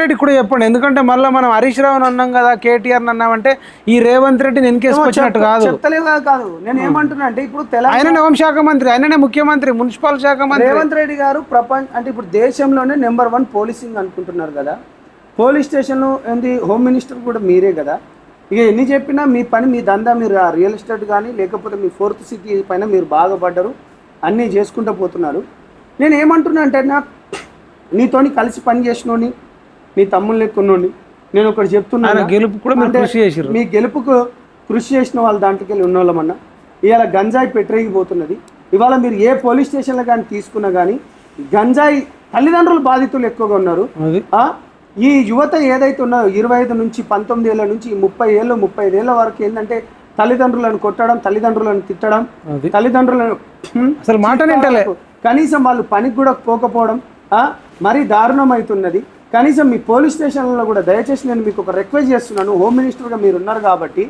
రెడ్డి కూడా చెప్పండి, ఎందుకంటే మళ్ళీ మనం హరీష్ రావు అన్నాం కదా, కేటీఆర్ అన్నామంటే ఈ రేవంత్ రెడ్డిని వెనకేసుకొచ్చినట్టు కాదు. చెప్తలేదా కాదు, నేను ఏమంటున్నా అంటే ఇప్పుడు ఆయననే హోంశాఖ మంత్రి, ఆయననే ముఖ్యమంత్రి, మున్సిపల్ శాఖ మంత్రి రేవంత్ రెడ్డి గారు అంటే ఇప్పుడు దేశంలోనే నెంబర్ 1 పోలీసింగ్ అనుకుంటున్నారు కదా. పోలీస్ స్టేషన్ ఏంది, హోమ్ మినిస్టర్ కూడా మీరే కదా. ఇక ఎన్ని చెప్పినా మీ పని, మీ దందా, మీరు రియల్ ఎస్టేట్ కానీ లేకపోతే మీ 4th సిటీ పైన మీరు బాగా పడ్డారు, అన్నీ చేసుకుంటూ పోతున్నారు. నేను ఏమంటున్నా అంటే నీతోని కలిసి పని చేసినోని, నీ తమ్ముళ్ళు ఎక్కున్నోని నేను ఒకటి చెప్తున్నాను, గెలుపు కూడా మీరు కృషి చేసారు. మీ గెలుపుకు కృషి చేసిన వాళ్ళ దాంట్లోకి వెళ్ళి ఉన్నోళ్ళమన్నా. ఇవాళ గంజాయి పెట్టరేగిపోతున్నది. ఇవాళ మీరు ఏ పోలీస్ స్టేషన్లో కానీ తీసుకున్నా కానీ గంజాయి తల్లిదండ్రులు బాధితులు ఎక్కువగా ఉన్నారు. ఈ యువత ఏదైతే ఉన్నారో 25 నుంచి 19 ఏళ్ళ నుంచి 30 ఏళ్ళు 35 ఏళ్ళ వరకు ఏంటంటే తల్లిదండ్రులను కొట్టడం, తల్లిదండ్రులను తిట్టడం, తల్లిదండ్రులను అసలు మాట కనీసం వాళ్ళు పనికి కూడా పోకపోవడం మరీ దారుణం అవుతున్నది. కనీసం మీ పోలీస్ స్టేషన్లలో కూడా దయచేసి నేను మీకు ఒక రిక్వెస్ట్ చేస్తున్నాను, హోమ్ మినిస్టర్గా మీరు ఉన్నారు కాబట్టి